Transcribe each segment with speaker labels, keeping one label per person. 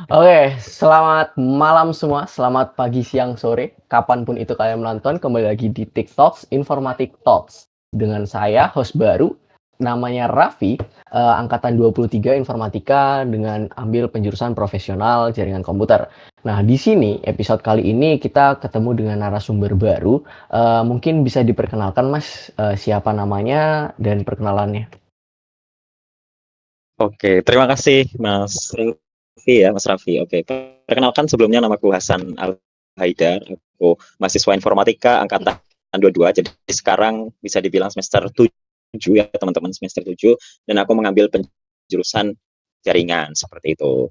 Speaker 1: Oke, selamat malam semua, selamat pagi, siang, sore, kapanpun itu kalian menonton, kembali lagi di TikToks, Informatik Talks. Dengan saya, host baru, namanya Raffi, angkatan 23 Informatika dengan ambil penjurusan profesional jaringan komputer. Nah, di sini, episode kali ini kita ketemu dengan narasumber baru, mungkin bisa diperkenalkan Mas, siapa namanya dan perkenalannya?
Speaker 2: Oke, terima kasih Mas Raffi ya, Mas Raffi. Oke, perkenalkan sebelumnya namaku Hasan Al-Haidar. Aku mahasiswa informatika angkatan 22. Jadi sekarang bisa dibilang semester 7 ya teman-teman, semester 7. Dan aku mengambil penjurusan jaringan seperti itu.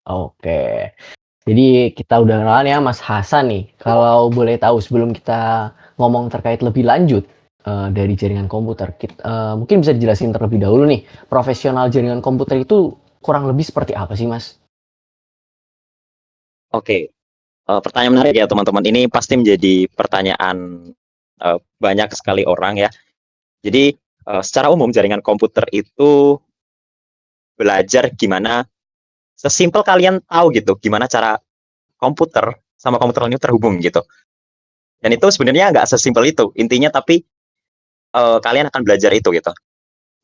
Speaker 1: Oke. Jadi kita udah kenalan ya Mas Hasan nih. Kalau boleh tahu sebelum kita ngomong terkait lebih lanjut dari jaringan komputer, mungkin bisa dijelasin terlebih dahulu nih, profesional jaringan komputer itu kurang lebih seperti apa sih Mas?
Speaker 2: Oke, pertanyaan menarik ya teman-teman. Ini pasti menjadi pertanyaan banyak sekali orang ya. Jadi secara umum jaringan komputer itu belajar gimana sesimpel kalian tahu gitu gimana cara komputer sama komputer lainnya terhubung gitu. Dan itu sebenarnya nggak sesimpel itu intinya, tapi kalian akan belajar itu gitu.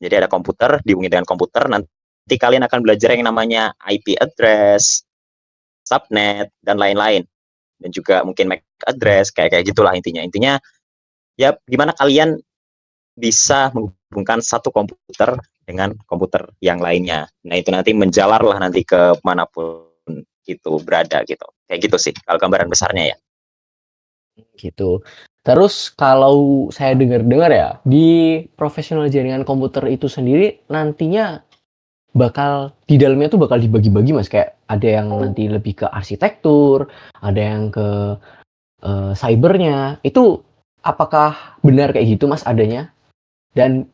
Speaker 2: Jadi ada komputer dihubungi dengan komputer, nanti kalian akan belajar yang namanya IP address, subnet dan lain-lain, dan juga mungkin MAC address kayak kayak gitulah intinya. Intinya ya gimana kalian bisa menghubungkan satu komputer dengan komputer yang lainnya. Nah itu nanti menjalar lah nanti ke manapun itu berada gitu. Kayak gitu sih kalau gambaran besarnya ya.
Speaker 1: Gitu. Terus kalau saya dengar-dengar ya, di profesional jaringan komputer itu sendiri nantinya bakal di dalamnya tuh bakal dibagi-bagi Mas, kayak ada yang nanti lebih ke arsitektur, ada yang ke cybernya. Itu apakah benar kayak gitu Mas adanya? Dan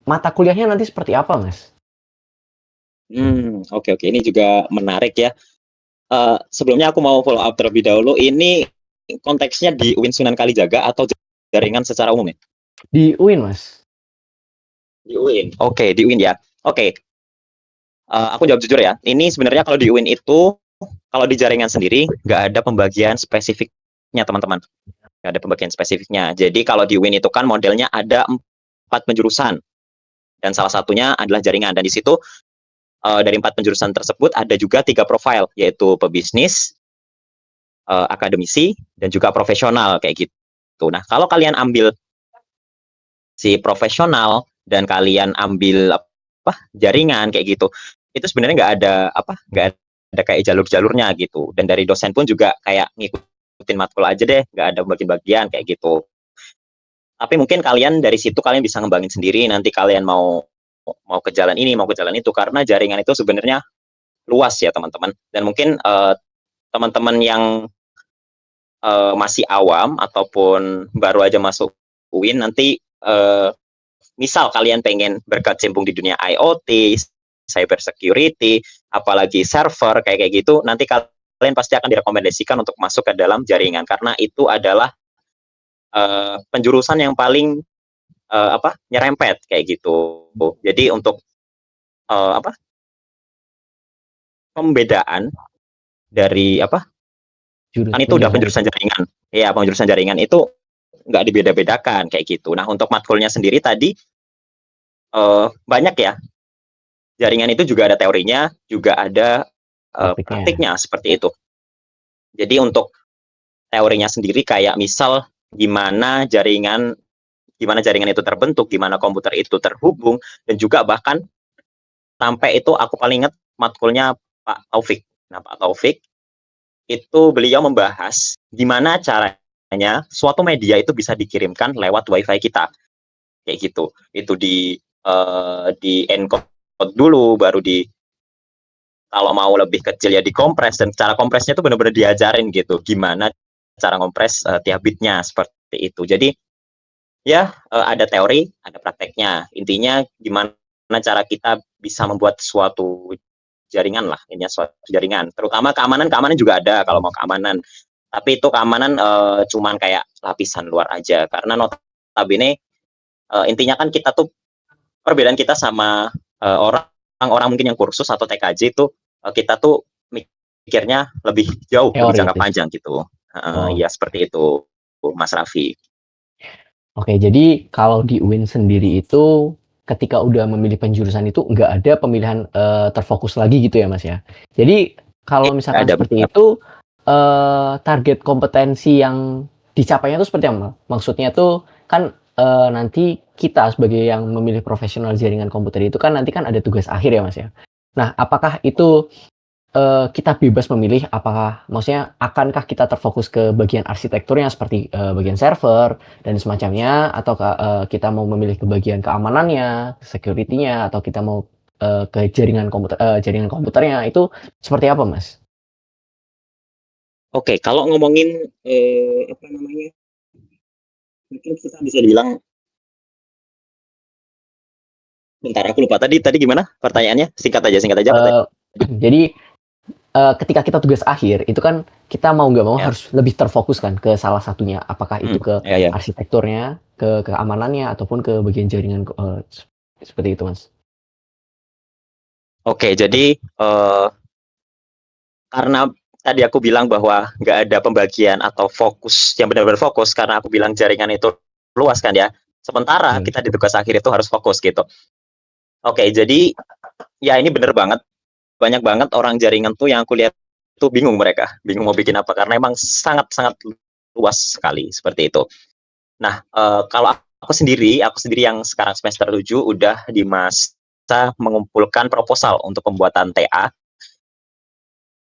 Speaker 1: mata kuliahnya nanti seperti apa Mas?
Speaker 2: Oke oke, ini juga menarik ya. Sebelumnya aku mau follow up terlebih dahulu, ini konteksnya di UIN Sunan Kalijaga atau jaringan secara umum ya?
Speaker 1: Di UIN Mas?
Speaker 2: Di UIN. Oke, di UIN ya. Oke, aku jawab jujur ya. Ini sebenarnya kalau di UIN itu, kalau di jaringan sendiri nggak ada pembagian spesifiknya teman-teman. Nggak ada pembagian spesifiknya. Jadi kalau di UIN itu kan modelnya ada 4 penjurusan dan salah satunya adalah jaringan. Dan di situ dari 4 penjurusan tersebut ada juga 3 profil, yaitu pebisnis, akademisi, dan juga profesional kayak gitu. Nah, kalau kalian ambil si profesional dan kalian ambil apa jaringan kayak gitu, itu sebenarnya nggak ada kayak jalur-jalurnya gitu. Dan dari dosen pun juga kayak ngikutin matkul aja deh, nggak ada bagian-bagian kayak gitu. Tapi mungkin kalian dari situ kalian bisa ngembangin sendiri. Nanti kalian mau mau ke jalan ini, mau ke jalan itu, karena jaringan itu sebenarnya luas ya teman-teman. Dan mungkin teman-teman yang masih awam ataupun baru aja masuk UIN nanti misal kalian pengen berkecimpung di dunia IoT, cyber security, apalagi server kayak kayak gitu, nanti kalian pasti akan direkomendasikan untuk masuk ke dalam jaringan karena itu adalah penjurusan yang paling nyerempet kayak gitu. Jadi untuk apa pembedaan dari kan itu udah
Speaker 1: Penjurusan
Speaker 2: penjurusan
Speaker 1: itu.
Speaker 2: jaringan. Ya, penjurusan jaringan itu nggak dibeda-bedakan kayak gitu. Nah, untuk matkulnya sendiri tadi banyak ya. Jaringan itu juga ada teorinya, juga ada
Speaker 1: Praktiknya.
Speaker 2: praktiknya seperti itu. Jadi untuk teorinya sendiri kayak misal gimana jaringan itu terbentuk, gimana komputer itu terhubung, dan juga bahkan sampai itu aku paling ingat matkulnya Pak Taufik. Nah, Pak Taufik itu beliau membahas gimana caranya suatu media itu bisa dikirimkan lewat WiFi kita kayak gitu. Itu di encode dulu, baru kalau mau lebih kecil ya dikompres, dan cara kompresnya itu benar-benar diajarin gitu gimana cara ngompres tiap bitnya seperti itu. Jadi ya ada teori, ada prakteknya. Intinya gimana cara kita bisa membuat suatu jaringan lah, ini suatu jaringan. Terutama keamanan, keamanan juga ada kalau mau keamanan. Tapi itu keamanan cuman kayak lapisan luar aja, karena notabene intinya kan kita tuh perbedaan kita sama orang-orang mungkin yang kursus atau TKJ itu kita tuh mikirnya lebih jauh, lebih jangka
Speaker 1: Teoritis.
Speaker 2: panjang gitu.
Speaker 1: Oh.
Speaker 2: Ya seperti itu, Mas Raffi.
Speaker 1: Oke, jadi kalau di UIN sendiri itu ketika udah memilih penjurusan itu nggak ada pemilihan terfokus lagi gitu ya Mas ya. Jadi kalau misalkan
Speaker 2: Ada
Speaker 1: seperti
Speaker 2: benar.
Speaker 1: itu target kompetensi yang dicapainya itu seperti apa? Maksudnya tuh kan nanti kita sebagai yang memilih profesional jaringan komputer itu kan nanti kan ada tugas akhir ya Mas ya. Nah, apakah itu kita bebas memilih apakah maksudnya akankah kita terfokus ke bagian arsitekturnya seperti, bagian server dan semacamnya ataukah, kita mau memilih ke bagian keamanannya, security-nya atau kita mau, ke jaringan komputernya itu seperti apa, Mas?
Speaker 2: Oke, kalau ngomongin, apa namanya, mungkin kita bisa dibilang bentar aku lupa tadi tadi gimana pertanyaannya? Singkat aja apa tadi?
Speaker 1: Eee, jadi, ketika kita tugas akhir itu kan kita mau nggak mau
Speaker 2: Ya,
Speaker 1: harus lebih terfokus kan ke salah satunya, apakah itu ke
Speaker 2: ya ya.
Speaker 1: arsitekturnya, ke keamanannya, ataupun ke bagian jaringan seperti itu, Mas.
Speaker 2: Oke, jadi, karena tadi aku bilang bahwa nggak ada pembagian atau fokus yang benar-benar fokus karena aku bilang jaringan itu luas kan ya, sementara
Speaker 1: Oke.
Speaker 2: kita di tugas akhir itu harus fokus gitu. Oke, jadi ya ini bener banget, banyak banget orang jaringan tuh yang aku lihat tuh bingung mereka, bingung mau bikin apa karena emang sangat-sangat luas sekali seperti itu. Nah, kalau aku sendiri yang sekarang semester 7 udah di masa mengumpulkan proposal untuk pembuatan TA.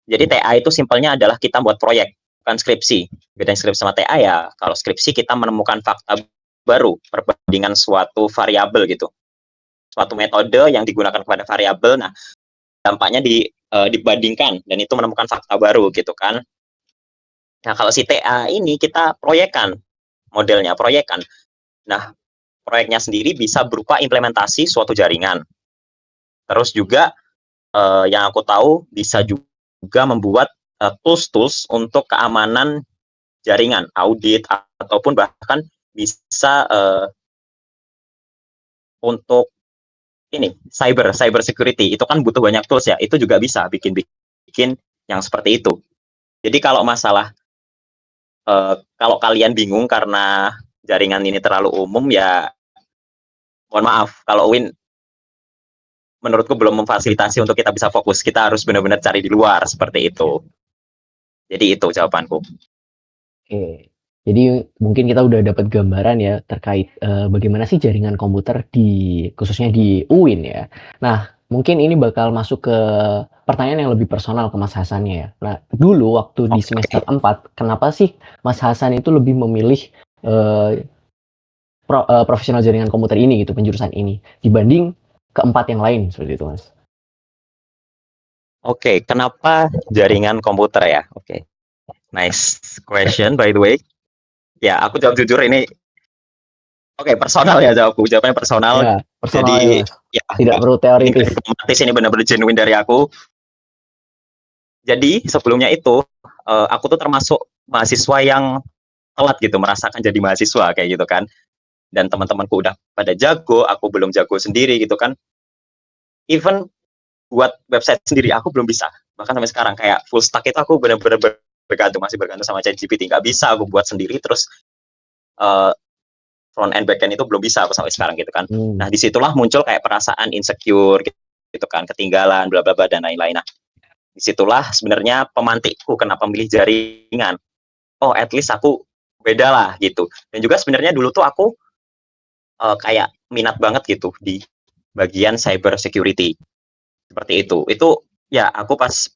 Speaker 2: Jadi TA itu simpelnya adalah kita buat proyek, bukan skripsi. Bedanya skripsi sama TA ya, kalau skripsi kita menemukan fakta baru, perbandingan suatu variabel gitu, suatu metode yang digunakan kepada variabel. Nah, dampaknya dibandingkan dan itu menemukan fakta baru gitu kan. Nah, kalau si TA ini kita proyekan, modelnya proyekan. Nah, proyeknya sendiri bisa berupa implementasi suatu jaringan. Terus juga yang aku tahu bisa juga membuat tools-tools untuk keamanan jaringan, audit ataupun bahkan bisa untuk ini cyber security itu kan butuh banyak tools ya. Itu juga bisa bikin yang seperti itu. Jadi kalau masalah kalau kalian bingung karena jaringan ini terlalu umum ya mohon maaf kalau Win menurutku belum memfasilitasi untuk kita bisa fokus. Kita harus benar-benar cari di luar seperti itu. Jadi itu jawabanku.
Speaker 1: Oke. Jadi mungkin kita udah dapat gambaran ya terkait, bagaimana sih jaringan komputer khususnya di UIN ya. Nah, mungkin ini bakal masuk ke pertanyaan yang lebih personal ke Mas Hasannya ya. Nah, dulu waktu di
Speaker 2: Oke,
Speaker 1: semester
Speaker 2: oke.
Speaker 1: 4, kenapa sih Mas Hasan itu lebih memilih, eee, profesional jaringan komputer ini gitu, penjurusan ini, dibanding keempat yang lain seperti itu, Mas?
Speaker 2: Oke, kenapa jaringan komputer ya? Oke, nice question by the way. Ya, aku jawab jujur ini. Oke, personal ya jawabku. Jawabannya personal.
Speaker 1: Ya, personal aja,
Speaker 2: Jadi
Speaker 1: Mas.
Speaker 2: ya
Speaker 1: Tidak
Speaker 2: enggak,
Speaker 1: perlu
Speaker 2: ini
Speaker 1: teoritis.
Speaker 2: enggak diplomatis, ini benar-benar genuine dari aku. Jadi sebelumnya itu aku tuh termasuk mahasiswa yang telat gitu merasakan jadi mahasiswa kayak gitu kan. Dan teman-temanku udah pada jago, aku belum jago sendiri gitu kan. Even buat website sendiri aku belum bisa. Bahkan sampai sekarang kayak full stack itu aku benar-benar masih bergantung sama ChatGPT. Nggak bisa aku buat sendiri terus uh, front end back end itu belum bisa aku sampai sekarang gitu kan. Nah,
Speaker 1: Mmm,
Speaker 2: disitulah muncul kayak perasaan insecure gitu kan, ketinggalan, bla bla bla dan lain-lain. Nah, disitulah sebenarnya pemantikku kenapa milih jaringan. Oh, at least aku beda lah gitu. Dan juga sebenarnya dulu tuh aku kayak minat banget gitu di bagian cyber security seperti itu. Itu ya aku pas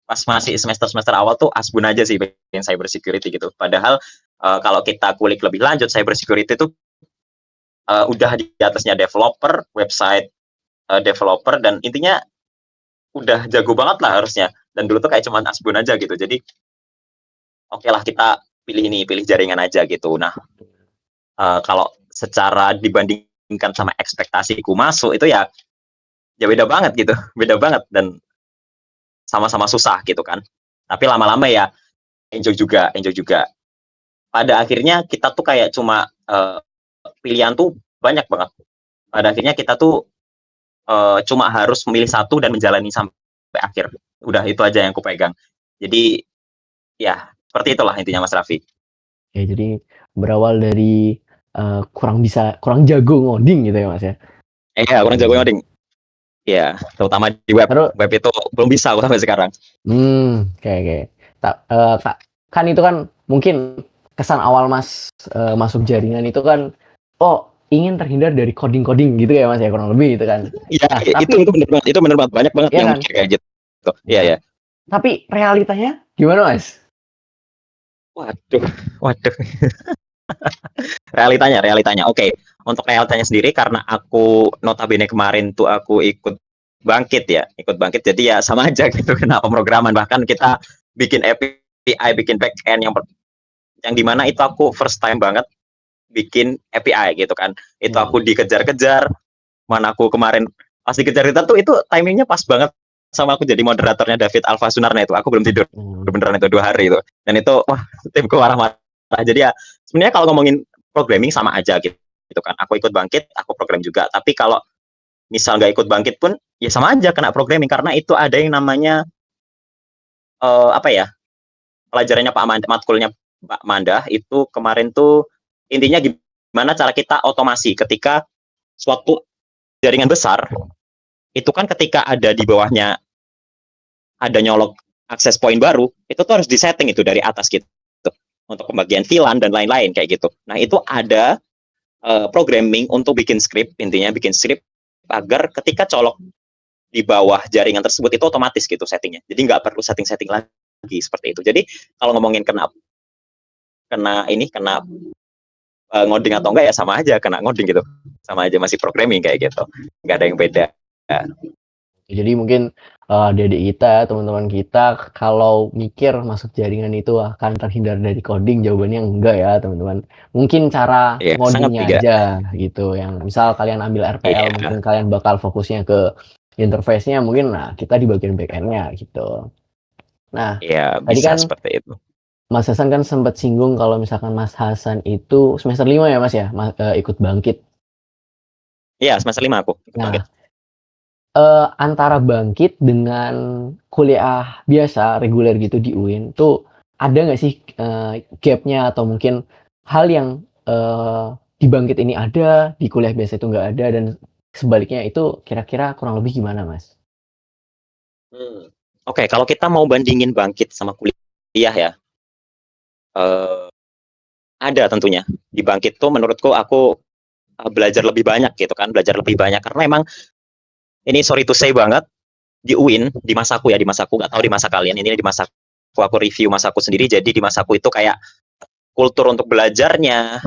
Speaker 2: pas masih semester-semester awal tuh asbun aja sih bagian cyber security gitu. Padahal kalau kita kulik lebih lanjut cyber security itu udah di atasnya developer, website developer dan intinya udah jago banget lah harusnya. Dan dulu tuh kayak cuman asbun aja gitu. Jadi oke lah kita pilih ini, pilih jaringan aja gitu. Nah, kalau secara dibandingkan sama ekspektasiku masuk itu ya ya beda banget gitu, beda banget dan sama-sama susah gitu kan. Tapi lama-lama ya enjoy juga. Pada akhirnya kita tuh kayak cuma pilihan tuh banyak banget. Pada akhirnya kita tuh cuma harus memilih satu dan menjalani sampai sampai akhir. Udah itu aja yang aku pegang. Jadi ya seperti itulah intinya Mas Raffi.
Speaker 1: Ya, jadi berawal dari kurang jago ngoding gitu ya Mas ya.
Speaker 2: Iya, kurang jago ngoding. Iya, terutama di web.
Speaker 1: Terus,
Speaker 2: Web itu belum bisa aku sampai sekarang.
Speaker 1: kayak kan itu kan mungkin kesan awal Mas masuk jaringan itu kan, oh ingin terhindar dari coding gitu ya Mas ya, kurang lebih gitu kan.
Speaker 2: Iya,
Speaker 1: Nah
Speaker 2: itu
Speaker 1: tapi
Speaker 2: benar banget. Itu benar banget. Banyak banget
Speaker 1: ya
Speaker 2: yang
Speaker 1: kan,
Speaker 2: mikir kayak gitu. Iya,
Speaker 1: nah,
Speaker 2: ya.
Speaker 1: tapi realitanya gimana Mas?
Speaker 2: Waduh, waduh. Realitanya. Oke. Untuk realitanya sendiri karena aku notabene kemarin tuh aku ikut bangkit ya, Jadi ya sama aja gitu kena pemrograman. Bahkan kita bikin API, bikin backend yang dimana itu aku first time banget bikin API gitu kan. Itu aku dikejar-kejar. Mana aku kemarin pas dikejar-kejar tuh itu timingnya pas banget sama aku jadi moderatornya David Alfa Sunarna itu. Aku belum tidur beneran itu 2 hari itu. Dan itu wah timku marah-marah. Jadi ya sebenarnya kalau ngomongin programming sama aja gitu kan. Aku ikut bangkit, aku program juga. Tapi kalau misal nggak ikut bangkit pun ya sama aja kena programming karena itu ada yang namanya apa ya, pelajarannya Pak Manda, matkulnya Pak Manda itu kemarin tuh intinya gimana cara kita otomasi ketika suatu jaringan besar itu kan ketika ada di bawahnya ada nyolok akses point baru itu tuh harus disetting itu dari atas gitu untuk pembagian VLAN dan lain-lain kayak gitu. Nah itu ada programming untuk bikin script, intinya bikin script agar ketika colok di bawah jaringan tersebut itu otomatis gitu settingnya. Jadi nggak perlu setting-setting lagi seperti itu. Jadi kalau ngomongin kena ngoding atau enggak ya sama aja kena ngoding gitu. Sama aja masih programming kayak gitu. Nggak ada yang beda.
Speaker 1: Jadi mungkin adik-adik kita, teman-teman kita kalau mikir masuk jaringan itu akan terhindar dari coding, jawabannya enggak ya teman-teman. Mungkin cara
Speaker 2: Ya, sangat
Speaker 1: ngodingnya
Speaker 2: tidak.
Speaker 1: aja gitu, yang misal kalian ambil RPL
Speaker 2: Iya,
Speaker 1: mungkin kalian bakal fokusnya ke interface-nya, mungkin nah kita di bagian back-end-nya gitu. Nah,
Speaker 2: iya
Speaker 1: tadi
Speaker 2: bisa
Speaker 1: kan
Speaker 2: seperti itu.
Speaker 1: Mas Hasan kan sempat singgung kalau misalkan Mas Hasan itu semester 5 ya Mas ya, ikut bangkit.
Speaker 2: Iya, semester 5 aku ikut bangkit.
Speaker 1: Nah, antara bangkit dengan kuliah biasa, reguler gitu di UIN tuh ada nggak sih, gap-nya atau mungkin hal yang, di bangkit ini ada, di kuliah biasa itu nggak ada dan sebaliknya itu kira-kira kurang lebih gimana, Mas?
Speaker 2: Oke, kalau kita mau bandingin bangkit sama kuliah ya, eh, ada tentunya. Di bangkit tuh menurutku aku belajar lebih banyak gitu kan, belajar lebih banyak karena emang ini sorry to say banget di UIN di masaku ya di masaku nggak tahu di masa kalian ini di masaku aku review masaku sendiri jadi di masaku itu kayak kultur untuk belajarnya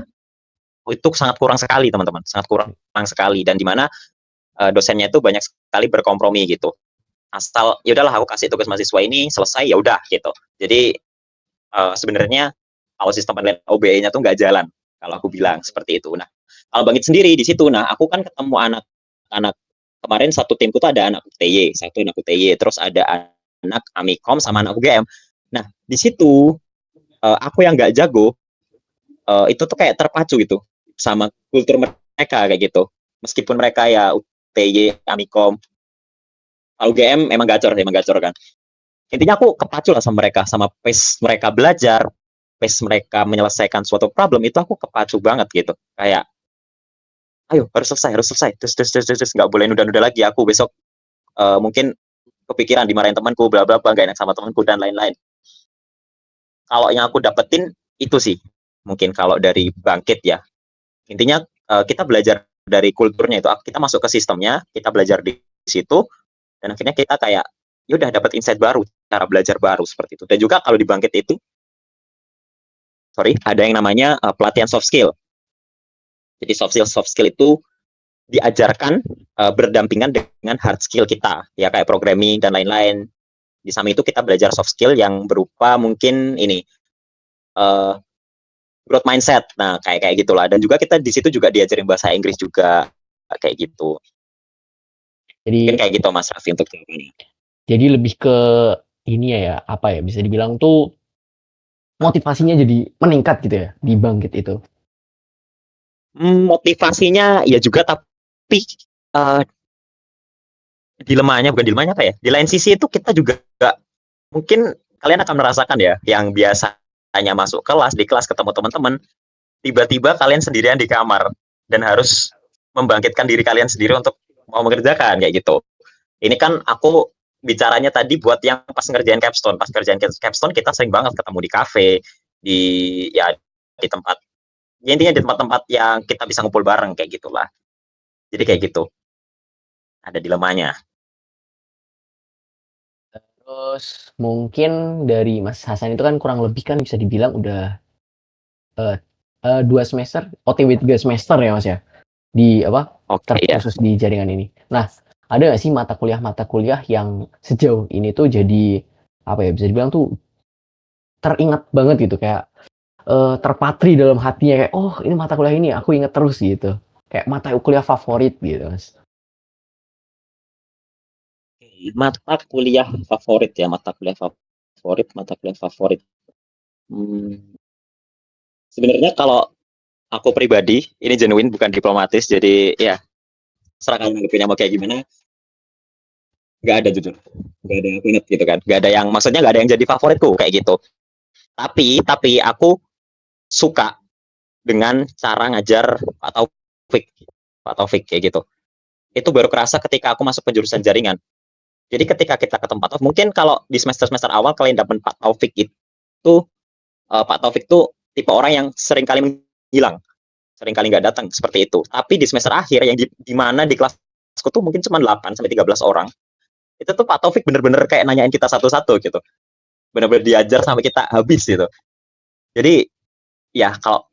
Speaker 2: itu sangat kurang sekali teman-teman sangat kurang sekali dan di mana dosennya itu banyak sekali berkompromi gitu asal ya udahlah aku kasih tugas mahasiswa ini selesai ya udah gitu jadi sebenarnya kalau sistem penilaian OBE-nya tuh nggak jalan kalau aku bilang seperti itu. Nah kalau bangkit sendiri di situ nah aku kan ketemu anak kemarin satu timku tuh ada anak UTY satu anak UTY terus ada anak Amikom sama anak UGM. Nah di situ aku yang nggak jago itu tuh kayak terpacu gitu sama kultur mereka kayak gitu meskipun mereka ya UTY Amikom UGM emang gacor kan intinya aku kepacu lah sama mereka sama pace mereka belajar pace mereka menyelesaikan suatu problem itu aku kepacu banget gitu kayak ayo harus selesai terus nggak boleh nunda-nunda lagi aku besok mungkin kepikiran dimarahin temanku bla bla bla gak enak sama temanku dan lain-lain kalau yang aku dapetin itu sih mungkin kalau dari bangkit ya intinya kita belajar dari kulturnya itu kita masuk ke sistemnya kita belajar di situ dan akhirnya kita kayak yaudah dapat insight baru cara belajar baru seperti itu dan juga kalau di bangkit itu ada yang namanya pelatihan soft skill jadi soft skill itu diajarkan berdampingan dengan hard skill kita ya kayak programming dan lain-lain di samping itu kita belajar soft skill yang berupa mungkin ini uh, growth mindset nah kayak gitulah dan juga kita di situ juga diajarin bahasa Inggris juga kayak gitu mungkin
Speaker 1: Jadi
Speaker 2: kayak gitu Mas Raffi untuk jawabannya.
Speaker 1: lebih ke ini ya, apa ya, bisa dibilang tuh motivasinya jadi meningkat gitu ya, di bangkit itu?
Speaker 2: Motivasinya ya juga tapi uh, bukan dilemanya apa ya? Di lain sisi itu kita juga mungkin kalian akan merasakan ya, yang biasanya masuk kelas, di kelas ketemu teman-teman, tiba-tiba kalian sendirian di kamar dan harus membangkitkan diri kalian sendiri untuk mau mengerjakan kayak gitu. Ini kan aku bicaranya tadi buat yang pas ngerjain capstone. Pas ngerjain capstone kita sering banget ketemu di kafe, di ya di tempat, ya intinya di tempat-tempat yang kita bisa ngumpul bareng kayak gitulah. Jadi kayak gitu. Ada dilemanya.
Speaker 1: Terus mungkin dari Mas Hasan itu kan kurang lebih kan bisa dibilang udah, eee 2 semester, OTW 3 semester ya, Mas, ya? Di apa,
Speaker 2: Oke ya.
Speaker 1: terkhusus di jaringan ini. Nah, ada nggak sih mata kuliah yang sejauh ini tuh jadi, apa ya, bisa dibilang tuh teringat banget gitu, kayak, terpatri dalam hatinya kayak, "Oh, ini mata kuliah ini aku inget terus," gitu. Kayak mata kuliah favorit gitu, Mas.
Speaker 2: Mata kuliah favorit ya, mata kuliah favorit, mata kuliah favorit. Hmm, sebenarnya kalau aku pribadi, ini genuine bukan diplomatis, jadi ya serah kalian nanggepinnya mau kayak gimana. Nggak ada jujur, nggak ada yang aku inget gitu kan, nggak ada yang, maksudnya nggak ada yang jadi favoritku kayak gitu. Tapi aku suka dengan cara ngajar Pak Taufik kayak gitu. Itu baru kerasa ketika aku masuk penjurusan jaringan. Jadi ketika kita ke tempat, mungkin kalau di semester-semester awal kalian dapat Pak Taufik itu, Pak Taufik tuh tipe orang yang sering kali menghilang, sering kali nggak datang seperti itu. Tapi di semester akhir yang di mana di kelasku tuh mungkin cuma 8 sampai 13 orang. Itu tuh Pak Taufik bener-bener kayak nanyain kita satu-satu gitu. Bener-bener diajar sampai kita habis gitu. Jadi ya kalau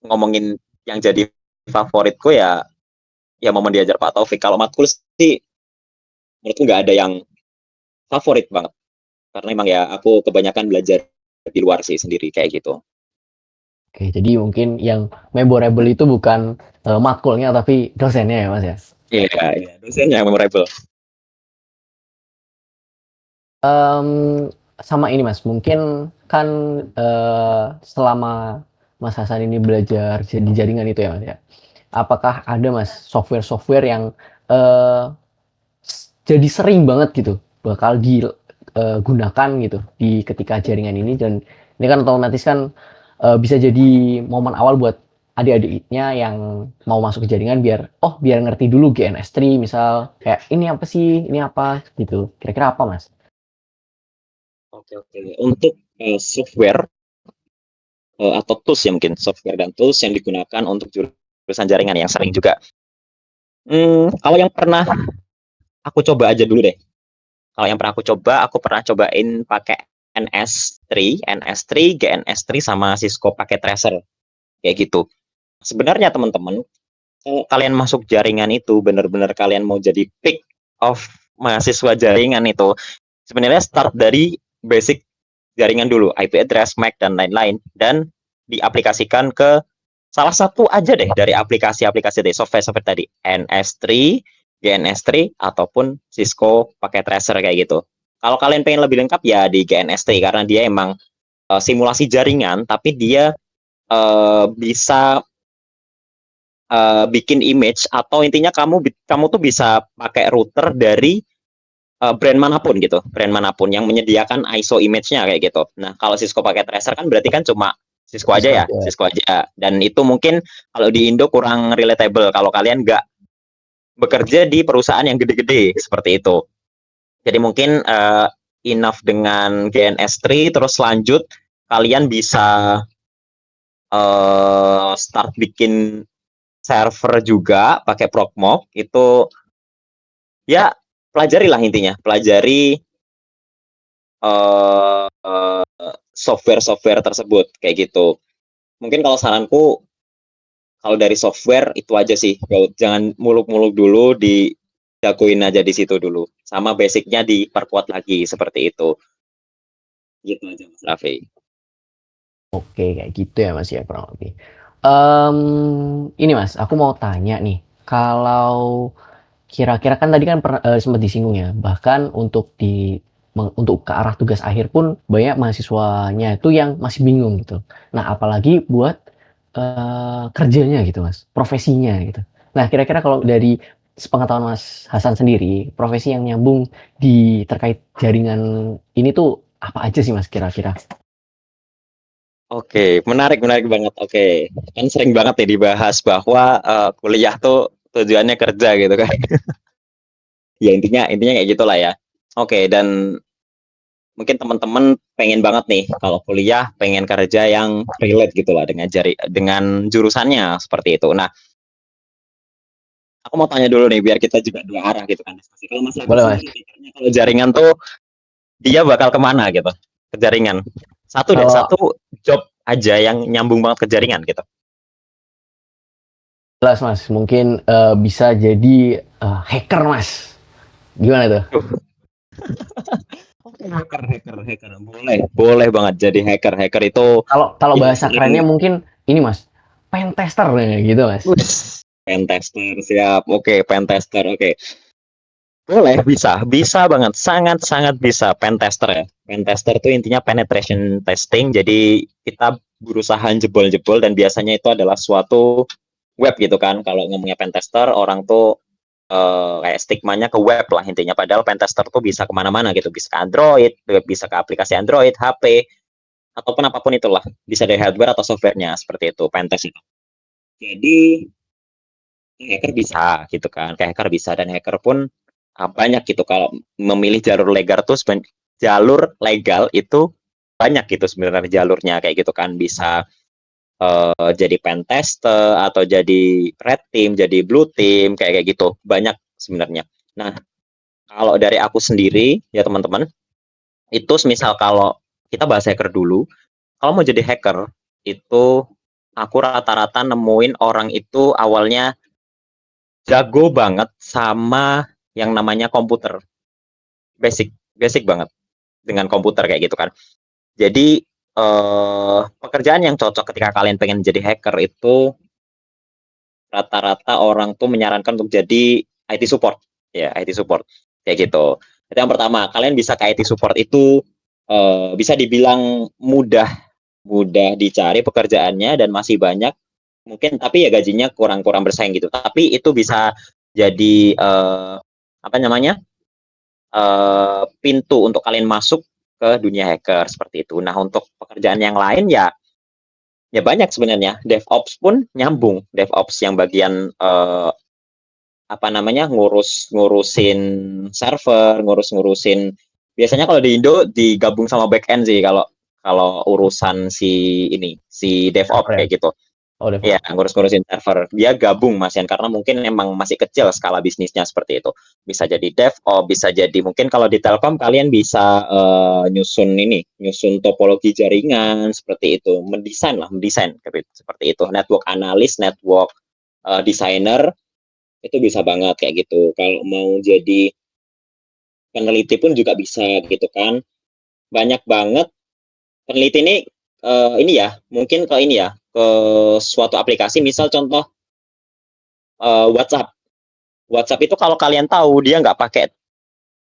Speaker 2: ngomongin yang jadi favoritku ya, ya momen diajar Pak Taufik. Kalau matkul sih menurutku nggak ada yang favorit banget, karena emang ya aku kebanyakan belajar di luar sih sendiri kayak gitu.
Speaker 1: Oke, jadi mungkin yang memorable itu bukan, matkulnya tapi dosennya ya, Mas, ya?
Speaker 2: Iya, iya, dosen yang memorable.
Speaker 1: Mmm, sama ini Mas, mungkin kan, selama Mas Hasan ini belajar di jaringan itu ya, Mas, ya. Apakah ada Mas, software-software yang, eee, jadi sering banget gitu bakal gunakan gitu di ketika jaringan ini, dan ini kan otomatis kan, bisa jadi momen awal buat adik-adiknya yang mau masuk ke jaringan biar, oh biar ngerti dulu GNS3 misal, kayak, "Ini apa sih? Ini apa?" Gitu. Kira-kira apa Mas?
Speaker 2: Oke, oke. Untuk software atau tools ya, mungkin software dan tools yang digunakan untuk jurusan jaringan yang sering juga. Kalau yang pernah aku coba aja dulu deh. Kalau yang pernah aku coba, aku pernah cobain pakai NS3, GNS3 sama Cisco pakai Tracer kayak gitu. Sebenarnya teman-teman, kalau kalian masuk jaringan itu benar-benar kalian mau jadi peak of mahasiswa jaringan itu, sebenarnya start dari basic jaringan dulu, IP address, MAC dan lain-lain, dan diaplikasikan ke salah satu aja deh dari aplikasi-aplikasi dari software-software tadi, NS3, GNS3 ataupun Cisco pakai tracer kayak gitu. Kalau kalian pengen lebih lengkap ya di GNS3 karena dia emang simulasi jaringan, tapi dia bisa bikin image, atau intinya kamu tuh bisa pakai router dari brand manapun gitu, brand manapun yang menyediakan ISO image-nya kayak gitu. Nah, kalau Cisco pakai tracer kan berarti kan cuma Cisco aja
Speaker 1: Cisco
Speaker 2: ya,
Speaker 1: aja.
Speaker 2: Cisco aja. Dan itu mungkin kalau di Indo kurang relatable kalau kalian nggak bekerja di perusahaan yang gede-gede seperti itu. Jadi mungkin enough dengan GNS3, terus lanjut kalian bisa start bikin server juga pakai Proxmox itu, ya pelajari lah intinya, pelajari software-software tersebut kayak gitu. Mungkin kalau saranku, kalau dari software itu aja sih, jangan muluk-muluk dulu, dijagoin aja di situ dulu, sama basicnya diperkuat lagi seperti itu. Gitu aja Mas Raffi.
Speaker 1: Oke, kayak gitu ya Mas ya kurang lebih. Ini Mas, aku mau tanya nih, kalau kira-kira kan tadi kan sempet disinggung ya, bahkan untuk ke arah tugas akhir pun banyak mahasiswanya itu yang masih bingung gitu. Nah, apalagi buat, kerjanya gitu Mas, profesinya gitu. Nah, kira-kira kalau dari sepengetahuan Mas Hasan sendiri, profesi yang nyambung di terkait jaringan ini tuh apa aja sih Mas kira-kira?
Speaker 2: Oke, menarik menarik banget. Oke, kan sering banget nih dibahas bahwa kuliah tuh tujuannya kerja gitu kan. Ya intinya kayak gitulah ya. Oke, dan mungkin teman-teman pengen banget nih kalau kuliah pengen kerja yang relate gitu lah dengan jurusannya seperti itu. Nah, aku mau tanya dulu nih biar kita juga dua arah gitu kan diskusi. Kalau Mas Raffi
Speaker 1: Boleh Mas.
Speaker 2: sendiri pikirnya kalau jaringan tuh dia bakal kemana gitu? Ke jaringan. Satu deh,
Speaker 1: Kalau
Speaker 2: satu job aja yang nyambung banget ke jaringan gitu.
Speaker 1: jelas Mas, mungkin bisa jadi hacker Mas. Gimana tuh?
Speaker 2: Oke, hacker. Boleh banget jadi hacker. Hacker itu
Speaker 1: Kalau kalau
Speaker 2: ya
Speaker 1: bahasa kerennya
Speaker 2: sering.
Speaker 1: mungkin ini Mas, pen tester gitu Mas.
Speaker 2: Pentester siap. Oke, pentester. Oke. Boleh, bisa banget, sangat-sangat bisa pentester ya. Pentester itu intinya penetration testing, jadi kita berusaha jebol-jebol dan biasanya itu adalah suatu web gitu kan. Kalau ngomongnya pentester, orang tuh kayak stigmanya ke web lah intinya. Padahal pentester tuh bisa kemana-mana gitu, bisa ke Android, bisa ke aplikasi Android, HP, ataupun apapun itulah. Bisa dari hardware atau softwarenya seperti itu, pentest itu. Jadi hacker bisa gitu kan, kayak hacker bisa dan hacker pun banyak gitu kalau memilih jalur legal tuh jalur legal itu banyak gitu sebenarnya jalurnya kayak gitu kan bisa jadi pen tester atau jadi red team, jadi blue team kayak gitu banyak sebenarnya. Nah kalau dari aku sendiri ya teman-teman itu misal kalau kita bahas hacker dulu, kalau mau jadi hacker itu aku rata-rata nemuin orang itu awalnya jago banget sama yang namanya komputer. Basic banget dengan komputer kayak gitu kan. Jadi pekerjaan yang cocok ketika kalian pengen jadi hacker itu rata-rata orang tuh menyarankan untuk jadi IT support. Ya, IT support. Kayak gitu. Itu yang pertama, kalian bisa ke IT support itu bisa dibilang mudah mudah dicari pekerjaannya dan masih banyak mungkin tapi ya gajinya kurang-kurang bersaing gitu. Tapi itu bisa jadi apa namanya? Pintu untuk kalian masuk ke dunia hacker seperti itu. Nah, untuk pekerjaan yang lain ya banyak sebenarnya. DevOps pun nyambung. DevOps yang bagian apa namanya? Ngurusin server, ngurusin biasanya kalau di Indo digabung sama backend sih kalau kalau urusan si DevOps
Speaker 1: Server ya?
Speaker 2: kayak gitu.
Speaker 1: Oh,
Speaker 2: Iya,
Speaker 1: DevOps.
Speaker 2: ngurus-ngurusin server. Dia gabung Mas Yan karena mungkin emang masih kecil skala bisnisnya seperti itu. Bisa jadi DevOps, bisa jadi mungkin kalau di Telkom kalian bisa nyusun topologi jaringan seperti itu, mendesain seperti itu. Network analis, network designer itu bisa banget kayak gitu. Kalau mau jadi peneliti pun juga bisa gitu kan. Banyak banget peneliti ini ya, mungkin ke ini ya, ke suatu aplikasi misal contoh WhatsApp. WhatsApp itu kalau kalian tahu dia nggak pakai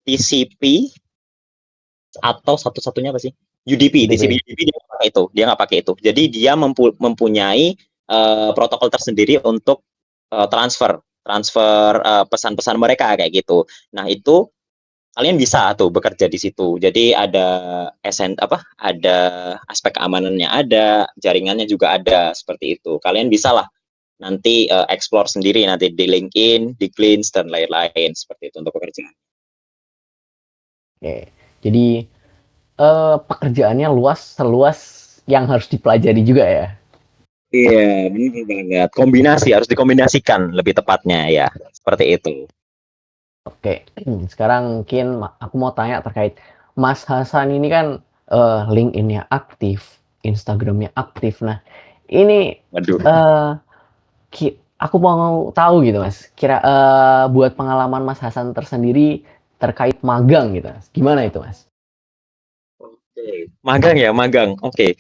Speaker 2: TCP atau satu-satunya apa sih? UDP, TCP
Speaker 1: UDP.
Speaker 2: UDP dia nggak pakai itu, dia nggak pakai itu. Jadi dia mempunyai protokol tersendiri untuk transfer transfer pesan-pesan mereka kayak gitu. Nah itu kalian bisa tuh bekerja di situ. Jadi ada ada aspek keamanannya ada, jaringannya juga ada seperti itu. Kalian bisa lah nanti explore sendiri nanti di LinkedIn, di Glints dan lain-lain seperti itu untuk pekerjaan.
Speaker 1: Oke. Jadi pekerjaannya luas seluas yang harus dipelajari juga ya.
Speaker 2: Iya, benar banget. Kombinasi harus dikombinasikan lebih tepatnya ya, seperti itu.
Speaker 1: Oke, sekarang mungkin aku mau tanya terkait Mas Hasan ini kan LinkedIn-nya aktif, Instagram-nya aktif. Nah, ini
Speaker 2: Waduh.
Speaker 1: eh aku mau tahu gitu Mas, buat pengalaman Mas Hasan tersendiri terkait magang gitu Mas. Gimana itu Mas?
Speaker 2: Oke. Magang ya, magang. Oke.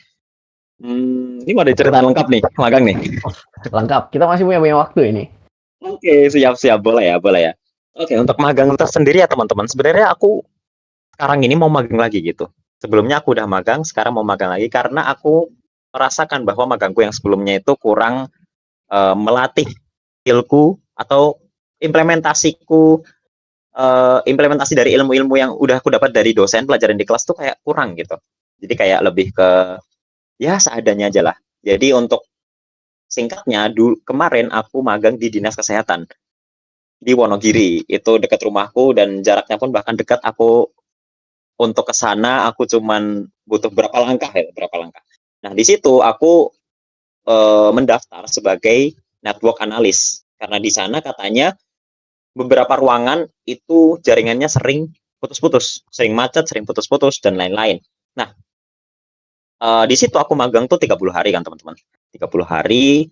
Speaker 2: Ini mau ada cerita lengkap nih, magang nih.
Speaker 1: Oh, lengkap. Kita masih punya banyak waktu ini.
Speaker 2: Oke, siap-siap. Boleh ya, boleh ya. Oke, untuk magang tersendiri ya teman-teman. Sebenarnya aku sekarang ini mau magang lagi gitu. Sebelumnya aku udah magang, sekarang mau magang lagi karena aku merasakan bahwa magangku yang sebelumnya itu kurang melatih skillku atau implementasiku implementasi dari ilmu-ilmu yang udah aku dapat dari dosen pelajaran di kelas tuh kayak kurang gitu. Jadi kayak lebih ke ya seadanya aja lah. Jadi untuk singkatnya, kemarin aku magang di dinas kesehatan di Wonogiri. Itu dekat rumahku dan jaraknya pun bahkan dekat. Aku untuk ke sana aku cuman butuh berapa langkah ya, berapa langkah. Nah, di situ aku mendaftar sebagai network analis karena di sana katanya beberapa ruangan itu jaringannya sering putus-putus, sering macet, sering putus-putus dan lain-lain. Nah, di situ aku magang tuh 30 hari kan teman-teman. 30 hari,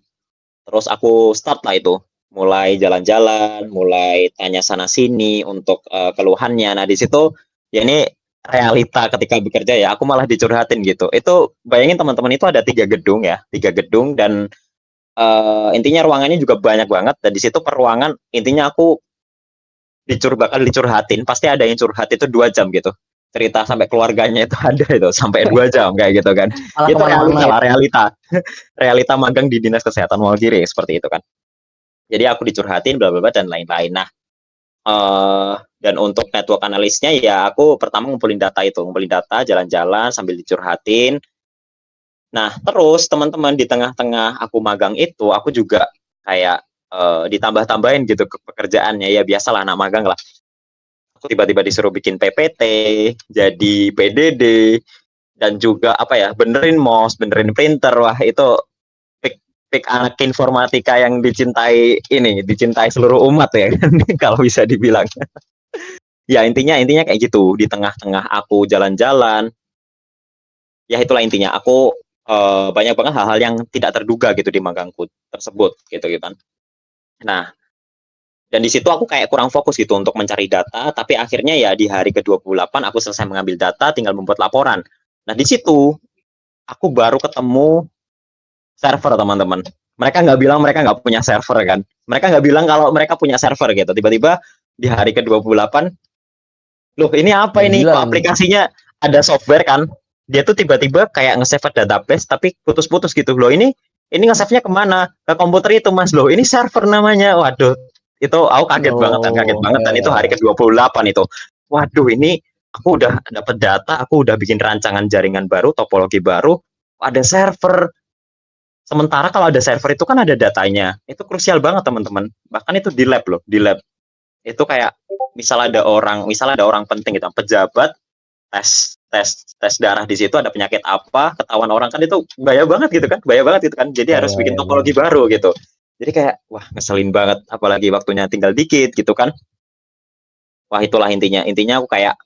Speaker 2: terus aku start lah itu. Mulai jalan-jalan, mulai tanya sana sini untuk keluhannya. Nah, di situ ya ini realita ketika bekerja ya, aku malah dicurhatin gitu. Itu bayangin teman-teman itu ada 3 gedung ya, 3 gedung dan intinya ruangannya juga banyak banget dan di situ per ruangan intinya aku bakal dicurhatin, pasti ada yang curhat itu 2 jam gitu, cerita sampai keluarganya itu ada itu sampai 2 jam kayak gitu kan.
Speaker 1: Malah
Speaker 2: Itu
Speaker 1: kemana-mana
Speaker 2: realita
Speaker 1: ya.
Speaker 2: lah, realita realita magang di dinas kesehatan Wonogiri seperti itu kan. Jadi aku dicurhatin bla bla bla dan lain-lain. Nah, dan untuk network analisnya ya aku pertama ngumpulin data itu, ngumpulin data, jalan-jalan sambil dicurhatin. Nah, terus teman-teman di tengah-tengah aku magang itu, aku juga kayak ditambah-tambahin gitu ke pekerjaannya ya biasalah anak magang lah. Aku tiba-tiba disuruh bikin PPT, jadi PDD, dan juga apa ya, benerin mouse, benerin printer. Wah, itu pik pik anak informatika yang dicintai seluruh umat ya kan kalau bisa dibilang. Ya intinya intinya kayak gitu, di tengah-tengah aku jalan-jalan, ya itulah intinya aku banyak banget hal-hal yang tidak terduga gitu di magangku tersebut gitu gitu kan. Nah, dan di situ aku kayak kurang fokus gitu untuk mencari data, tapi akhirnya ya di hari ke-28 aku selesai mengambil data, tinggal membuat laporan. Nah, di situ aku baru ketemu server teman-teman. Mereka nggak bilang mereka nggak punya server kan. Mereka nggak bilang kalau mereka punya server gitu. Tiba-tiba di hari ke-28, loh ini apa
Speaker 1: Nggak
Speaker 2: ini? Kok
Speaker 1: bilang nih.
Speaker 2: aplikasinya ada software kan? Dia tuh tiba-tiba kayak nge-save database tapi putus-putus gitu. Loh ini nge-save-nya kemana? Ke komputer itu mas. Loh ini server namanya. Waduh, itu aku kaget
Speaker 1: Oh,
Speaker 2: banget dan itu hari ke-28 itu. Waduh ini aku udah dapat data, aku udah bikin rancangan jaringan baru, topologi baru, ada server. Sementara kalau ada server itu kan ada datanya. Itu krusial banget teman-teman. Bahkan itu di lab loh, di lab. Itu kayak misal ada orang penting gitu, pejabat tes tes tes darah di situ ada penyakit apa, ketahuan orang kan itu bahaya banget gitu kan. Bahaya banget gitu kan. Jadi
Speaker 1: ya,
Speaker 2: harus
Speaker 1: ya,
Speaker 2: bikin
Speaker 1: ya,
Speaker 2: topologi
Speaker 1: ya.
Speaker 2: baru gitu. Jadi kayak wah ngeselin banget apalagi waktunya tinggal dikit gitu kan. Wah itulah intinya. Intinya aku kayak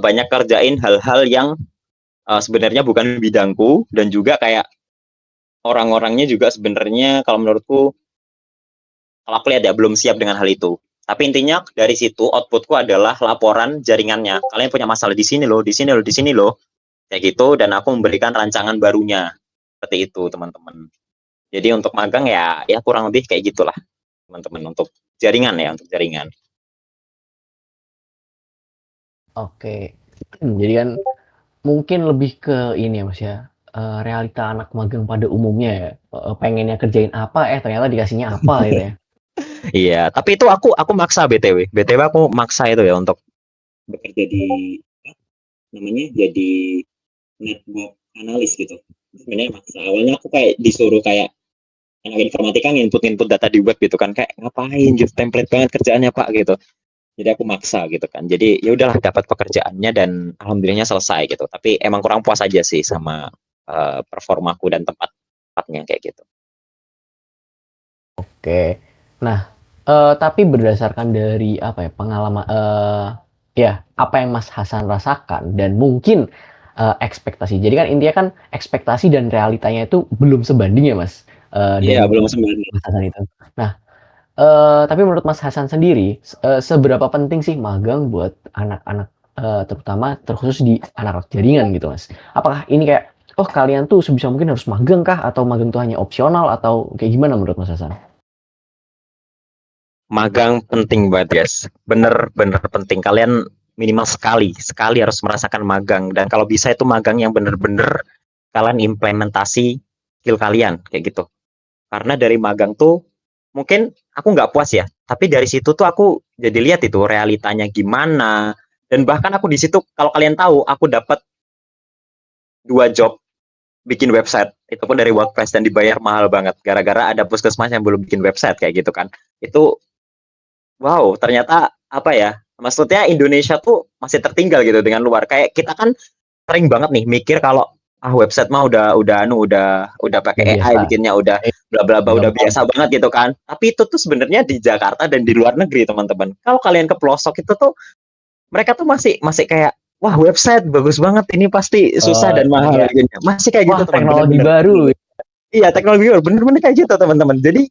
Speaker 2: banyak kerjain hal-hal yang sebenarnya bukan bidangku dan juga kayak orang-orangnya juga sebenarnya kalau menurutku kalau aku lihat ya belum siap dengan hal itu. Tapi intinya dari situ outputku adalah laporan jaringannya. Kalian punya masalah di sini loh, di sini loh, di sini loh. Kayak gitu dan aku memberikan rancangan barunya. Seperti itu, teman-teman. Jadi untuk magang ya kurang lebih kayak gitulah, teman-teman untuk jaringan ya, untuk jaringan.
Speaker 1: Oke. Jadi kan mungkin lebih ke ini ya Mas ya, realita anak magang pada umumnya ya, pengennya kerjain apa, ternyata dikasihnya apa gitu ya.
Speaker 2: Iya, tapi itu aku maksa BTW. BTW aku maksa itu ya untuk bekerja di namanya jadi network analis gitu. Sebenarnya maksa. Awalnya aku kayak disuruh kayak anak informatika nginput data di web gitu kan kayak ngapain gitu template banget kerjaannya Pak gitu. Jadi aku maksa gitu kan. Jadi ya udahlah dapat pekerjaannya dan alhamdulillahnya selesai gitu. Tapi emang kurang puas aja sih sama performaku dan tempatnya kayak gitu.
Speaker 1: Oke. Nah, tapi berdasarkan dari apa ya, pengalaman ya, apa yang Mas Hasan rasakan dan mungkin, ekspektasi. Jadi kan intinya kan ekspektasi dan realitanya itu belum sebanding ya Mas,
Speaker 2: Iya,
Speaker 1: dari
Speaker 2: belum sembuh.
Speaker 1: Mas Hasan itu. Nah, tapi menurut Mas Hasan sendiri, seberapa penting sih magang buat anak-anak, terutama terkhusus di anak-anak jaringan gitu, Mas? Apakah ini kayak, "Oh kalian tuh sebisa mungkin harus magang kah?" Atau magang tuh hanya opsional atau kayak gimana menurut Mas Hasan?
Speaker 2: Magang penting banget guys. Bener-bener penting. Kalian minimal sekali harus merasakan magang. Dan kalau bisa itu magang yang bener-bener kalian implementasi skill kalian kayak gitu. Karena dari magang tuh mungkin aku nggak puas ya, tapi dari situ tuh aku jadi lihat itu realitanya gimana, dan bahkan aku di situ kalau kalian tahu aku dapat 2 job bikin website, itu pun dari WordPress dan dibayar mahal banget gara-gara ada puskesmas yang belum bikin website kayak gitu kan. Itu wow, ternyata apa ya? Maksudnya Indonesia tuh masih tertinggal gitu dengan luar. Kayak kita kan sering banget nih mikir kalau website mah udah
Speaker 1: Udah
Speaker 2: pakai AI
Speaker 1: biasa.
Speaker 2: bikinnya udah
Speaker 1: Eh,
Speaker 2: bla bla bla udah
Speaker 1: gampang.
Speaker 2: biasa banget gitu kan. Tapi itu tuh sebenarnya di Jakarta dan di luar negeri teman-teman. Kalau kalian ke pelosok itu tuh mereka tuh masih masih kayak wah website bagus banget ini pasti susah dan mahal
Speaker 1: Iya.
Speaker 2: gitu. Masih kayak gitu
Speaker 1: Wah,
Speaker 2: teman,
Speaker 1: teknologi
Speaker 2: bener-bener.
Speaker 1: baru.
Speaker 2: Iya teknologi bener-bener kayak gitu teman-teman. Jadi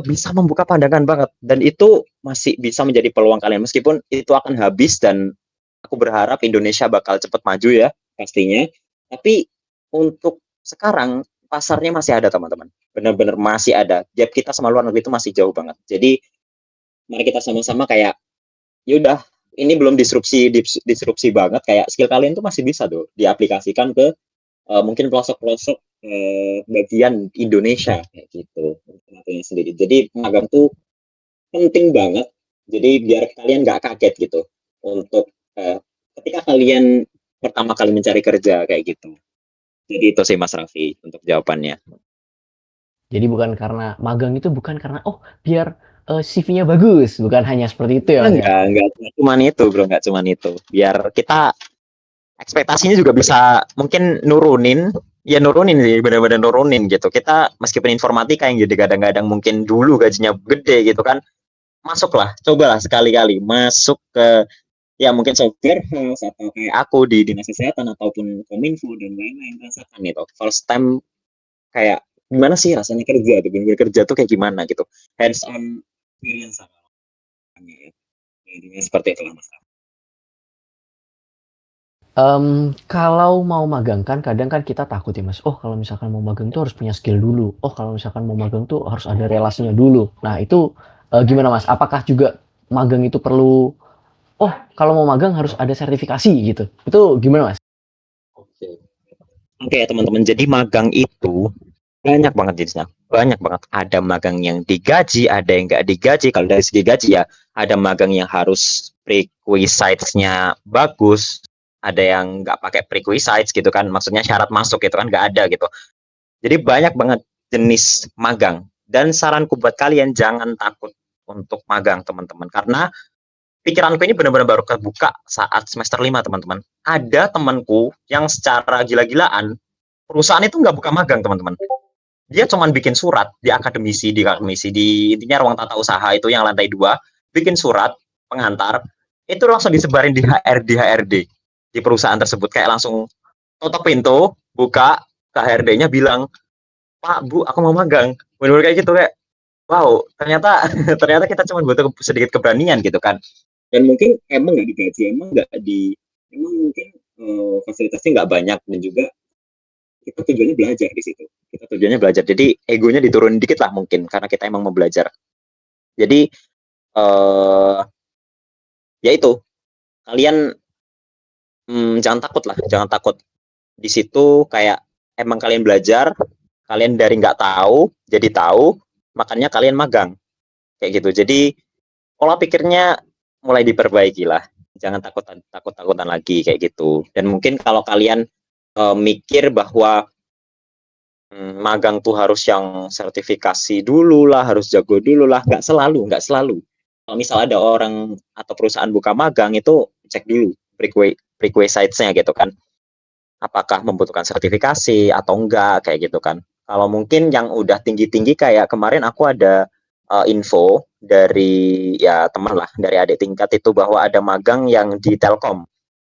Speaker 2: bisa membuka pandangan banget dan itu masih bisa menjadi peluang kalian meskipun itu akan habis dan aku berharap Indonesia bakal cepat maju ya pastinya. Tapi untuk sekarang pasarnya masih ada teman-teman. Benar-benar masih ada. Gap kita sama luar negeri itu masih jauh banget. Jadi mari kita sama-sama kayak yaudah ini belum disrupsi banget kayak skill kalian tuh masih bisa tuh diaplikasikan ke mungkin pelosok-pelosok bagian Indonesia kayak gitu sendiri. Jadi magang tuh penting banget. Jadi biar kalian nggak kaget gitu untuk ketika kalian pertama kali mencari kerja kayak gitu. Jadi itu sih Mas Raffi untuk jawabannya.
Speaker 1: Jadi bukan karena magang itu bukan karena oh biar CV-nya bagus, bukan hanya seperti itu ya Mas ya.
Speaker 2: Enggak cuman itu bro, enggak cuman itu. Biar kita ekspektasinya juga bisa mungkin nurunin sih, benar-benar nurunin gitu. Kita meskipun informatika yang jadi kadang-kadang mungkin dulu gajinya gede gitu kan, masuklah, cobalah sekali-kali masuk ke ya mungkin software house atau kayak aku di dinas kesehatan ataupun kominfo dan lain-lain rasakan itu first time kayak gimana sih rasanya kerja tuh bener kerja tuh kayak gimana gitu hands on experience ya. Intinya seperti itulah mas.
Speaker 1: Kalau mau magang kan kadang kan kita takut ya Mas. Oh kalau misalkan mau magang tuh harus punya skill dulu. Oh kalau misalkan mau magang tuh harus ada relasinya dulu. Nah itu gimana Mas? Apakah juga magang itu perlu? Oh kalau mau magang harus ada sertifikasi gitu. Itu gimana Mas?
Speaker 2: Oke teman-teman, jadi magang itu banyak banget jenisnya, banyak banget. Ada magang yang digaji, ada yang nggak digaji. Kalau dari segi gaji ya, ada magang yang harus prerequisites-nya bagus, ada yang nggak pakai prerequisites gitu kan, maksudnya syarat masuk gitu kan nggak ada gitu. Jadi banyak banget jenis magang. Dan saranku buat kalian jangan takut untuk magang teman-teman, karena pikiranku ini benar-benar baru kebuka saat semester 5 teman-teman. Ada temanku yang secara gila-gilaan perusahaan itu nggak buka magang teman-teman, dia cuman bikin surat di intinya ruang tata usaha itu yang lantai 2 bikin surat pengantar itu langsung disebarin di HRD di perusahaan tersebut kayak langsung tutup pintu buka ke HRD-nya bilang Pak Bu aku mau magang benar-benar kayak gitu kayak wow ternyata ternyata kita cuma butuh sedikit keberanian gitu kan dan mungkin emang nggak digaji emang mungkin fasilitasnya nggak banyak dan juga kita tujuannya belajar di situ. Kita tujuannya belajar. Jadi egonya diturunin dikit lah mungkin karena kita emang mau belajar. Jadi ya itu kalian jangan takut lah, jangan takut di situ kayak emang kalian belajar, kalian dari nggak tahu jadi tahu, makanya kalian magang kayak gitu. Jadi pola pikirnya mulai diperbaiki lah. Jangan takutan lagi kayak gitu. Dan mungkin kalau kalian mikir bahwa magang tuh harus yang sertifikasi dulu lah, harus jago dulu lah. Nggak selalu. Kalau misal ada orang atau perusahaan buka magang itu cek dulu prerequisites-nya gitu kan. Apakah membutuhkan sertifikasi atau enggak kayak gitu kan. Kalau mungkin yang udah tinggi-tinggi kayak kemarin aku ada info dari ya teman lah dari adik tingkat itu bahwa ada magang yang di Telkom.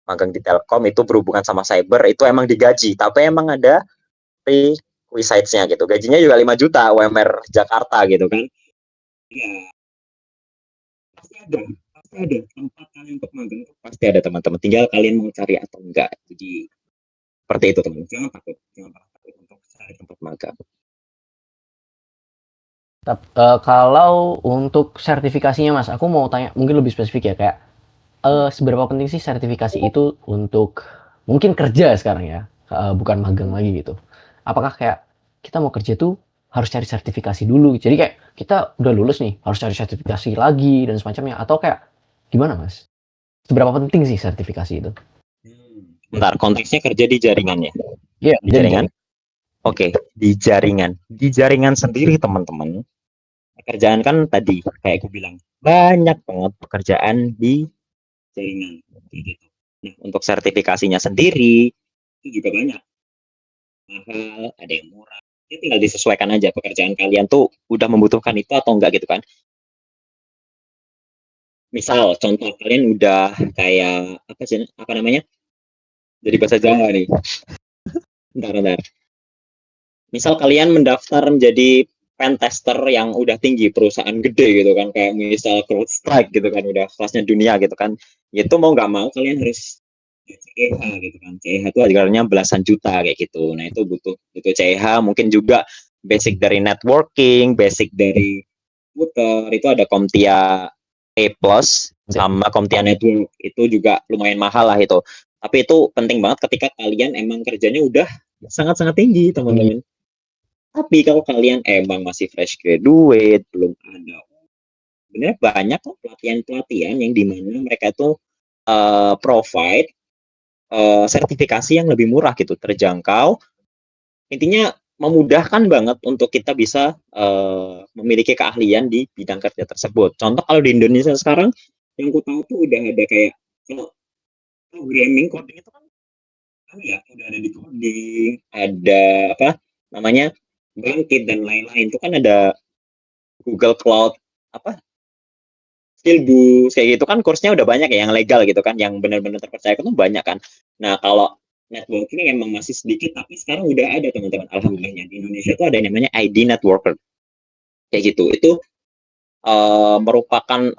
Speaker 2: Magang di Telkom itu berhubungan sama cyber itu emang digaji, tapi emang ada prerequisites-nya gitu. Gajinya juga 5 juta UMR Jakarta gitu kan. Ya, pasti ada. Pasti ada tempat kalian untuk magang itu pasti ada teman-teman. Tinggal kalian mau cari atau enggak. Jadi seperti itu teman. Jangan takut untuk cari tempat magang.
Speaker 1: Kalau untuk sertifikasinya Mas, aku mau tanya mungkin lebih spesifik ya kayak seberapa penting sih sertifikasi itu untuk mungkin kerja sekarang ya, bukan magang lagi gitu. Apakah kayak kita mau kerja tuh harus cari sertifikasi dulu. Jadi kayak kita udah lulus nih, harus cari sertifikasi lagi dan semacamnya. Atau kayak gimana Mas? Seberapa penting sih sertifikasi itu?
Speaker 2: Bentar, konteksnya kerja di jaringannya.
Speaker 1: Iya,
Speaker 2: Di
Speaker 1: jadi
Speaker 2: jaringan? Oke, di jaringan. Di jaringan sendiri teman-teman, pekerjaan kan tadi kayak aku bilang banyak banget pekerjaan di jaringan gitu. Nah, untuk sertifikasinya sendiri itu juga banyak. Mahal, ada yang murah. Ini tinggal disesuaikan aja pekerjaan kalian tuh udah membutuhkan itu atau enggak gitu kan. Misal contoh kalian udah kayak apa sih apa namanya? Jadi bahasa Jawa nih. Bentar. Misal kalian mendaftar menjadi pentester yang udah tinggi perusahaan gede gitu kan kayak misal CrowdStrike gitu kan udah kelasnya dunia gitu kan itu mau nggak mau kalian harus CEH gitu kan CEH itu harganya belasan juta kayak gitu nah itu butuh CEH mungkin juga basic dari networking basic dari komputer itu ada CompTIA A plus sama CompTIA Network itu juga lumayan mahal lah itu tapi itu penting banget ketika kalian emang kerjanya udah sangat-sangat tinggi teman-teman tapi kalau kalian emang masih fresh graduate, belum ada, sebenarnya banyak kok pelatihan-pelatihan yang dimana mereka itu provide sertifikasi yang lebih murah gitu, terjangkau. Intinya memudahkan banget untuk kita bisa memiliki keahlian di bidang kerja tersebut. Contoh kalau di Indonesia sekarang, yang aku tahu tuh udah ada kayak kalau programming coding itu kan ya udah ada di coding, ada apa namanya bangkit dan lain-lain itu kan ada Google Cloud apa Skillbooks kayak gitu kan kursnya udah banyak ya yang legal gitu kan yang benar-benar terpercaya kan banyak kan nah kalau networking emang masih sedikit tapi sekarang udah ada teman-teman alhamdulillahnya di Indonesia itu ada yang namanya ID Networker kayak gitu itu merupakan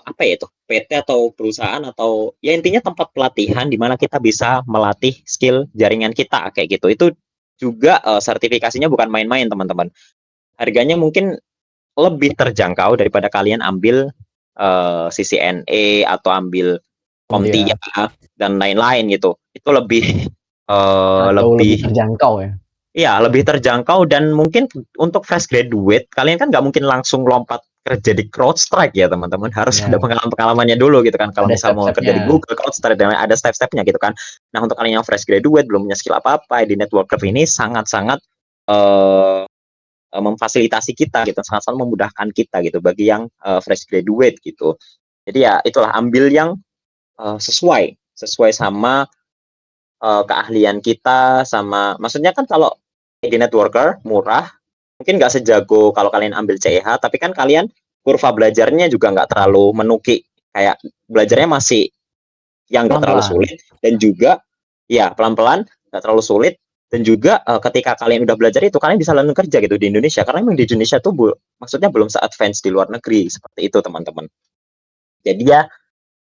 Speaker 2: apa ya itu PT atau perusahaan atau ya intinya tempat pelatihan di mana kita bisa melatih skill jaringan kita kayak gitu itu juga sertifikasinya bukan main-main teman-teman harganya mungkin lebih terjangkau daripada kalian ambil CCNA atau ambil
Speaker 1: iya.
Speaker 2: CompTIA dan lain-lain gitu. Itu lebih
Speaker 1: Jauh lebih
Speaker 2: lebih
Speaker 1: terjangkau ya.
Speaker 2: ya lebih terjangkau dan mungkin untuk fresh graduate kalian kan nggak mungkin langsung lompat kerja di CrowdStrike ya teman-teman harus ada
Speaker 1: Ya,
Speaker 2: pengalaman-pengalamannya dulu gitu kan kalau
Speaker 1: ada
Speaker 2: misal mau kerja di
Speaker 1: step-stepnya.
Speaker 2: Google CrowdStrike dan ada step-stepnya gitu kan nah untuk kalian yang fresh graduate belum punya skill apa-apa di networker ini sangat-sangat uh, memfasilitasi kita gitu sangat-sangat memudahkan kita gitu bagi yang fresh graduate gitu jadi ya itulah ambil yang sesuai sama keahlian kita sama maksudnya kan kalau di networker murah mungkin nggak sejago kalau kalian ambil CEH tapi kan kalian kurva belajarnya juga nggak terlalu menuki kayak belajarnya masih yang nggak terlalu
Speaker 1: Pelan-pelan.
Speaker 2: sulit dan juga ya pelan-pelan nggak terlalu sulit dan juga ketika kalian udah belajar itu kalian bisa langsung kerja gitu di Indonesia karena memang di Indonesia tuh maksudnya belum se-advance di luar negeri seperti itu teman-teman jadi ya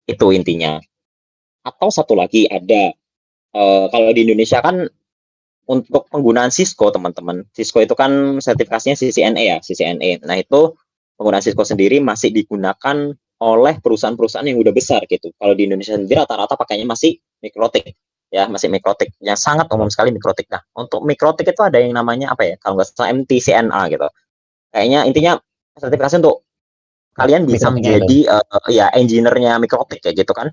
Speaker 2: itu intinya atau satu lagi ada kalau di Indonesia kan untuk penggunaan Cisco teman-teman Cisco itu kan sertifikasinya CCNA ya CCNA nah itu penggunaan Cisco sendiri masih digunakan oleh perusahaan-perusahaan yang udah besar gitu kalau di Indonesia sendiri rata-rata pakainya masih mikrotik ya masih mikrotik yang sangat umum sekali mikrotik nah untuk mikrotik itu ada yang namanya apa ya kalau nggak salah MTCNA gitu kayaknya intinya sertifikasi untuk kalian bisa
Speaker 1: Mikrotiknya itu.
Speaker 2: menjadi ya engineer-nya mikrotik kayak gitu kan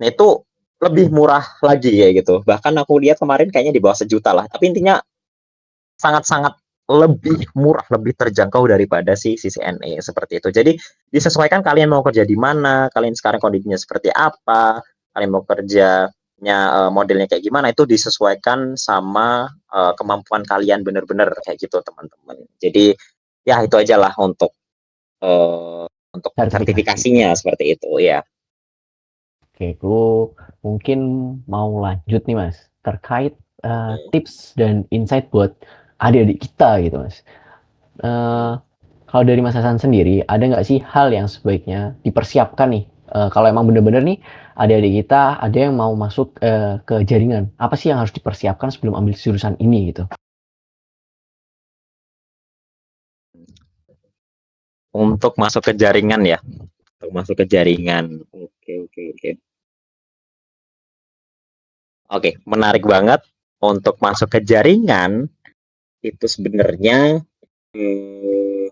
Speaker 2: nah itu lebih murah lagi kayak gitu bahkan aku lihat kemarin kayaknya di bawah 1 juta lah tapi intinya sangat-sangat lebih murah, lebih terjangkau daripada si CCNA seperti itu. Jadi disesuaikan kalian mau kerja di mana, kalian sekarang kondisinya seperti apa, kalian mau kerjanya modelnya kayak gimana itu disesuaikan sama kemampuan kalian benar-benar kayak gitu teman-teman. Jadi ya itu aja lah untuk
Speaker 1: Sertifikasi.
Speaker 2: sertifikasinya seperti itu ya.
Speaker 1: Oke, aku mungkin mau lanjut nih Mas, terkait tips dan insight buat adik-adik kita gitu Mas. Eh, Kalau dari Mas Hasan sendiri, ada nggak sih hal yang sebaiknya dipersiapkan nih? Kalau emang bener-bener nih adik-adik kita ada yang mau masuk ke jaringan, apa sih yang harus dipersiapkan sebelum ambil jurusan ini gitu?
Speaker 2: Untuk masuk ke jaringan ya, untuk masuk ke jaringan. Oke. Oke, menarik banget untuk masuk ke jaringan itu sebenarnya Eh,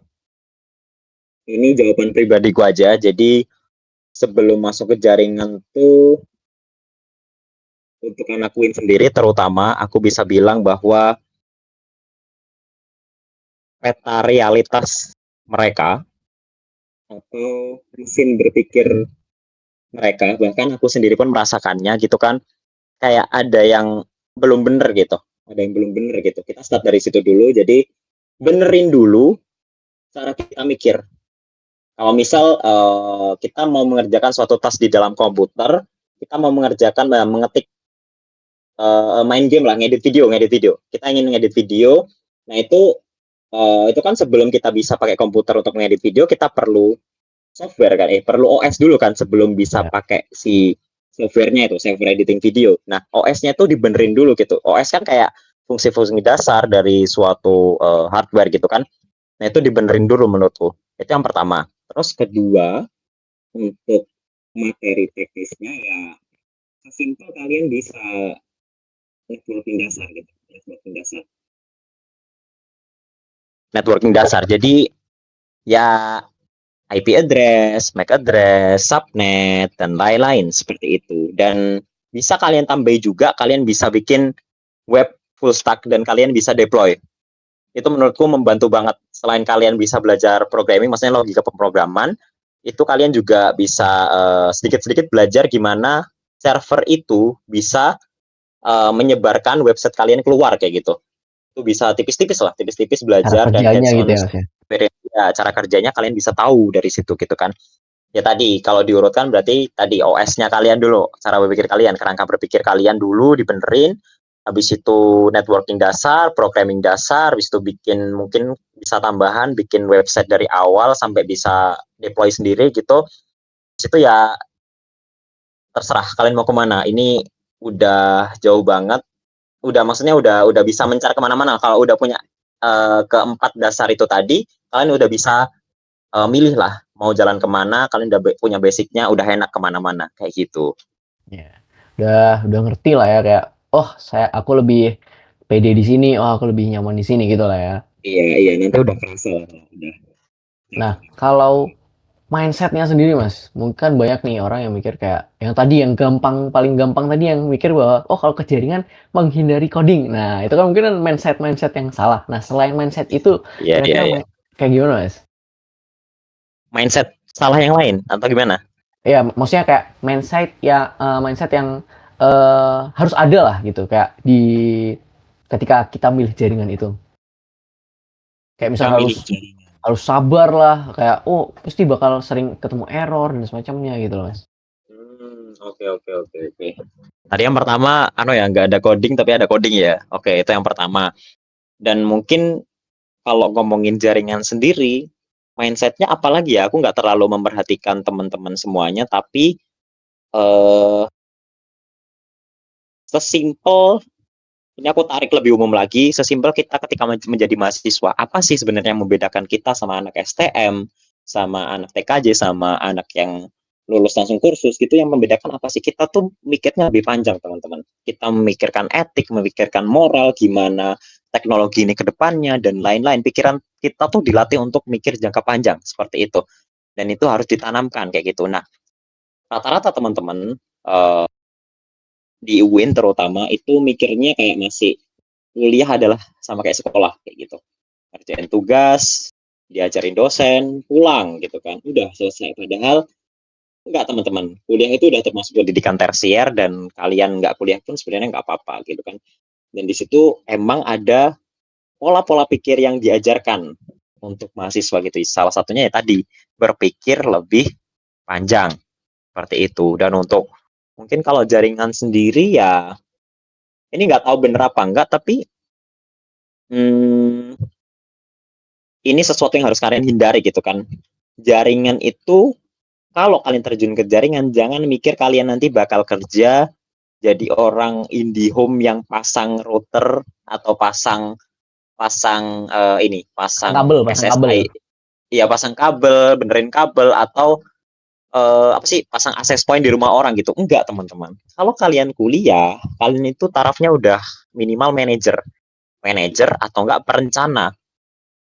Speaker 2: ini jawaban pribadiku aja. Jadi sebelum masuk ke jaringan tuh untuk anak Win sendiri terutama aku bisa bilang bahwa peta realitas mereka atau mesin berpikir mereka, bahkan aku sendiri pun merasakannya gitu kan, kayak ada yang belum bener gitu, kita start dari situ dulu. Jadi benerin dulu cara kita mikir. Kalau misal kita mau mengerjakan suatu task di dalam komputer, kita mau mengerjakan mengetik main game lah, ngedit video, kita ingin ngedit video. Nah itu kan sebelum kita bisa pakai komputer untuk ngedit video, kita perlu software kan, perlu OS dulu kan sebelum bisa
Speaker 1: Ya.
Speaker 2: pakai si softwarenya itu, software editing video. Nah, OS-nya tuh dibenerin dulu gitu. OS kan kayak fungsi-fungsi dasar dari suatu hardware gitu kan. Nah, itu dibenerin dulu menurutku. Itu yang pertama. Terus kedua, untuk materi teknisnya ya sesimpel kalian bisa networking dasar gitu, networking dasar. Networking dasar. Jadi ya IP address, MAC address, subnet, dan lain-lain seperti itu. Dan bisa kalian tambahi juga, kalian bisa bikin web full stack dan kalian bisa deploy. Itu menurutku membantu banget. Selain kalian bisa belajar programming, maksudnya logika pemrograman, itu kalian juga bisa sedikit-sedikit belajar gimana server itu bisa menyebarkan website kalian keluar kayak gitu. Itu bisa tipis-tipis lah, tipis-tipis
Speaker 1: Cara
Speaker 2: belajar dan
Speaker 1: kerjanya
Speaker 2: hands
Speaker 1: gitu
Speaker 2: on
Speaker 1: ya Mas ya.
Speaker 2: ya, cara kerjanya kalian bisa tahu dari situ gitu kan. Ya tadi kalau diurutkan berarti tadi OS-nya kalian dulu, cara berpikir kalian, kerangka berpikir kalian dulu dibenerin, habis itu networking dasar, programming dasar, habis itu bikin mungkin bisa tambahan bikin website dari awal sampai bisa deploy sendiri gitu. Itu ya terserah kalian mau kemana. Ini udah jauh banget, udah maksudnya udah bisa mencar kemana-mana. Kalau udah punya keempat dasar itu tadi, kalian udah bisa milih lah mau jalan kemana, kalian udah punya basicnya, udah enak kemana-mana kayak gitu.
Speaker 1: Ya. Udah ngerti lah ya kayak oh aku lebih pede di sini, oh aku lebih nyaman di sini gitu lah ya.
Speaker 2: Iya iya, nanti udah kerasa lah udah.
Speaker 1: Nah, kalau mindsetnya sendiri Mas, mungkin banyak nih orang yang mikir kayak yang tadi yang paling gampang tadi yang mikir bahwa oh kalau ke jaringan menghindari coding. Nah, itu kan mungkin mindset yang salah. Nah, selain mindset itu
Speaker 2: Iya iya
Speaker 1: kira-kira
Speaker 2: iya.
Speaker 1: kayak gimana Mas?
Speaker 2: Mindset salah yang lain atau gimana?
Speaker 1: Ya, maksudnya kayak mindset yang harus ada lah gitu kayak di ketika kita milih jaringan itu. Kayak misal
Speaker 2: Kita milih
Speaker 1: harus
Speaker 2: jaringan.
Speaker 1: harus sabar lah kayak oh pasti bakal sering ketemu error dan semacamnya gitu loh Mas.
Speaker 2: Oke oke oke oke. Tadi yang pertama, ya nggak ada coding tapi ada coding ya. Oke, itu yang pertama. Dan mungkin kalau ngomongin jaringan sendiri, mindsetnya apalagi ya? Aku nggak terlalu memperhatikan teman-teman semuanya, tapi eh sesimpel ini aku tarik lebih umum lagi, sesimpel kita ketika menjadi mahasiswa, apa sih sebenarnya yang membedakan kita sama anak STM, sama anak TKJ, sama anak yang lulus langsung kursus gitu, yang membedakan apa sih? Kita tuh mikirnya lebih panjang, teman-teman. Kita memikirkan etik, memikirkan moral, gimana teknologi ini ke depannya, dan lain-lain. Pikiran kita tuh dilatih untuk mikir jangka panjang, seperti itu. Dan itu harus ditanamkan, kayak gitu. Nah, rata-rata teman-teman, di UIN terutama itu mikirnya kayak masih kuliah adalah sama kayak sekolah kayak gitu, kerjain tugas, diajarin dosen, pulang gitu kan, udah selesai. Padahal enggak, teman-teman, kuliah itu udah termasuk pendidikan tersier, dan kalian nggak kuliah pun sebenarnya nggak apa-apa gitu kan. Dan di situ emang ada pola-pola pikir yang diajarkan untuk mahasiswa gitu, salah satunya ya tadi berpikir lebih panjang seperti itu. Dan untuk mungkin kalau jaringan sendiri ya ini nggak tahu bener apa enggak, tapi hmm, ini sesuatu yang harus kalian hindari gitu kan. Jaringan itu, kalau kalian terjun ke jaringan, jangan mikir kalian nanti bakal kerja jadi orang IndiHome yang pasang router atau pasang pasang pasang
Speaker 1: Pasang kabel ya.
Speaker 2: SSI, iya pasang kabel, benerin kabel, atau apa sih, pasang access point di rumah orang gitu. Enggak, teman-teman. Kalau kalian kuliah, kalian itu tarafnya udah minimal manajer, atau enggak perencana.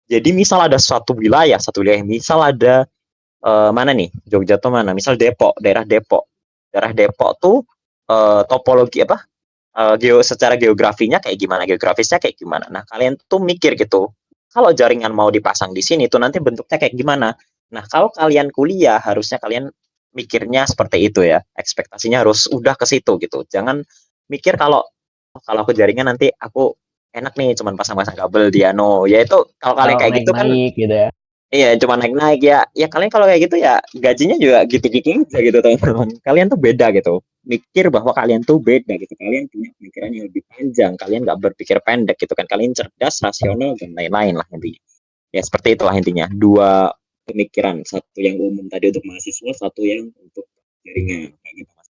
Speaker 2: Jadi misal ada satu wilayah, misal ada mana nih? Jogja tuh mana? Misal Depok, daerah Depok. Daerah Depok tuh topologi apa? Secara geografinya kayak gimana, geografisnya kayak gimana. Nah, kalian tuh mikir gitu. Kalau jaringan mau dipasang di sini tuh nanti bentuknya kayak gimana. Nah, kalau kalian kuliah harusnya kalian mikirnya seperti itu ya. Ekspektasinya harus udah ke situ gitu. Jangan mikir kalau kalau aku jaringan nanti aku enak nih cuman pasang-pasang kabel dia no. Ya itu kalau kalian
Speaker 1: Kalau
Speaker 2: kayak gitu kan
Speaker 1: naik-naik gitu ya.
Speaker 2: iya, cuma naik-naik ya. Ya kalian kalau kayak gitu ya gajinya juga gitu-gitu aja gitu teman-teman. Kalian tuh beda gitu. Mikir bahwa kalian tuh beda gitu. Kalian punya pemikiran yang lebih panjang. Kalian nggak berpikir pendek gitu kan. Kalian cerdas, rasional dan lain-lain lah intinya. Ya seperti itulah intinya. Dua pemikiran. Satu yang umum tadi untuk mahasiswa, satu yang untuk jaringan. Kayak gitu, Mas.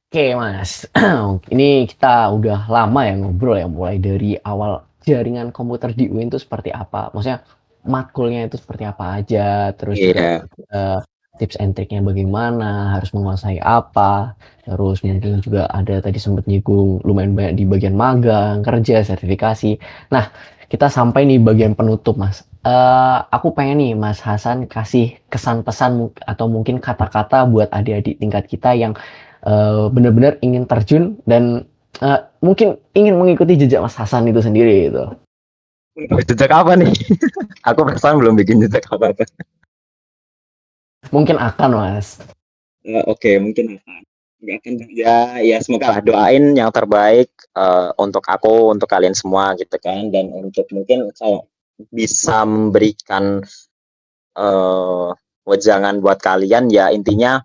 Speaker 1: Oke Mas, ini kita udah lama ya ngobrol ya, mulai dari awal jaringan komputer di UIN itu seperti apa, maksudnya matkulnya itu seperti apa aja, terus juga
Speaker 2: Iya.
Speaker 1: tips and triknya bagaimana, harus menguasai apa, terus mungkin juga ada tadi sempat nyinggung lumayan banyak di bagian magang, kerja, sertifikasi. Nah, kita sampai nih bagian penutup Mas. Aku pengen nih Mas Hasan kasih kesan pesan atau mungkin kata-kata buat adik-adik tingkat kita yang benar-benar ingin terjun dan mungkin ingin mengikuti jejak Mas Hasan itu sendiri gitu.
Speaker 2: Jejak apa nih? Aku perasaan belum bikin jejak apa-apa.
Speaker 1: Mungkin akan Mas.
Speaker 2: Oke, mungkin nggak akan ya ya semoga lah doain yang terbaik untuk aku, untuk kalian semua gitu kan, dan untuk mungkin kalau bisa memberikan wejangan buat kalian ya intinya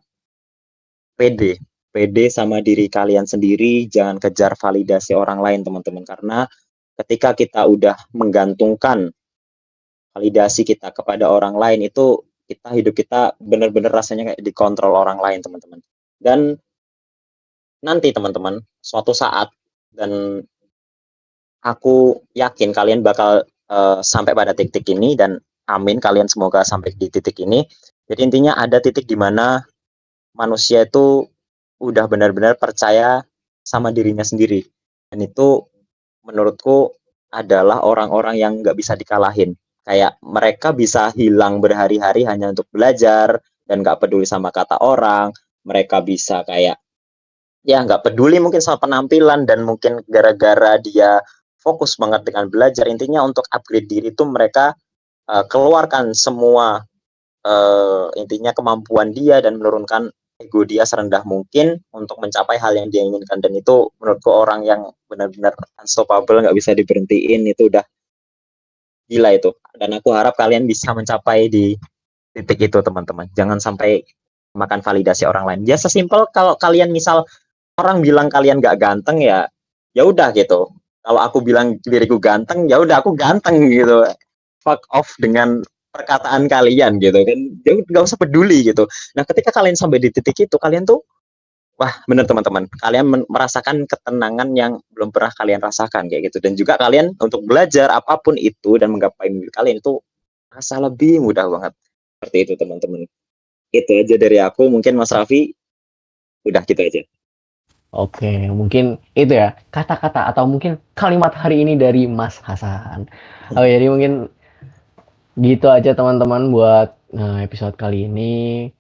Speaker 2: pede, pede sama diri kalian sendiri, jangan kejar validasi orang lain teman-teman, karena ketika kita udah menggantungkan validasi kita kepada orang lain itu hidup kita benar-benar rasanya kayak dikontrol orang lain teman-teman. Dan nanti teman-teman, suatu saat dan aku yakin kalian bakal sampai pada titik ini dan amin kalian semoga sampai di titik ini. Jadi intinya ada titik di mana manusia itu udah benar-benar percaya sama dirinya sendiri. Dan itu menurutku adalah orang-orang yang nggak bisa dikalahin. Kayak mereka bisa hilang berhari-hari hanya untuk belajar dan nggak peduli sama kata orang. Mereka bisa kayak ya nggak peduli mungkin sama penampilan dan mungkin gara-gara dia fokus banget dengan belajar intinya untuk upgrade diri itu mereka keluarkan semua intinya kemampuan dia dan menurunkan ego dia serendah mungkin untuk mencapai hal yang dia inginkan dan itu menurutku orang yang benar-benar unstoppable nggak bisa diberhentiin itu udah gila itu dan aku harap kalian bisa mencapai di titik itu teman-teman jangan sampai makan validasi orang lain ya sesimpel kalau kalian misal orang bilang kalian gak ganteng ya ya udah gitu kalau aku bilang diriku ganteng ya udah aku ganteng gitu fuck off dengan perkataan kalian gitu kan jangan nggak usah peduli gitu nah ketika kalian sampai di titik itu kalian tuh wah bener teman-teman kalian merasakan ketenangan yang belum pernah kalian rasakan kayak gitu dan juga kalian untuk belajar apapun itu dan menggapai mimpi kalian itu rasa lebih mudah banget seperti itu teman-teman itu aja dari aku mungkin Mas Raffi udah gitu aja.
Speaker 1: Oke, mungkin itu ya kata-kata atau mungkin kalimat hari ini dari Mas Hasan. Oke, jadi mungkin gitu aja teman-teman buat episode kali ini.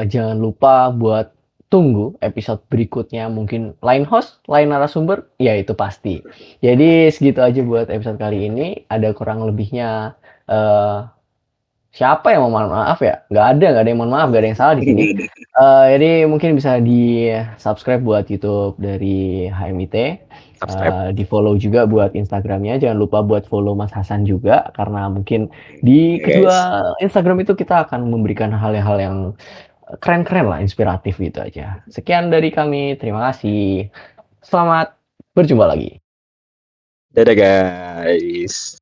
Speaker 1: Jangan lupa buat tunggu episode berikutnya mungkin lain host, lain narasumber, ya itu pasti. Jadi segitu aja buat episode kali ini. Ada kurang lebihnya eh, siapa yang mau mohon maaf ya? Nggak ada yang mohon maaf, nggak ada yang salah di sini. Jadi mungkin bisa di subscribe buat YouTube dari HMIT,
Speaker 2: Subscribe.
Speaker 1: di follow juga buat Instagramnya. Jangan lupa buat follow Mas Hasan juga karena mungkin di
Speaker 2: Ya, guys.
Speaker 1: kedua Instagram itu kita akan memberikan hal-hal yang keren-keren lah, inspiratif gitu aja. Sekian dari kami, terima kasih. Selamat berjumpa lagi.
Speaker 2: Dadah guys.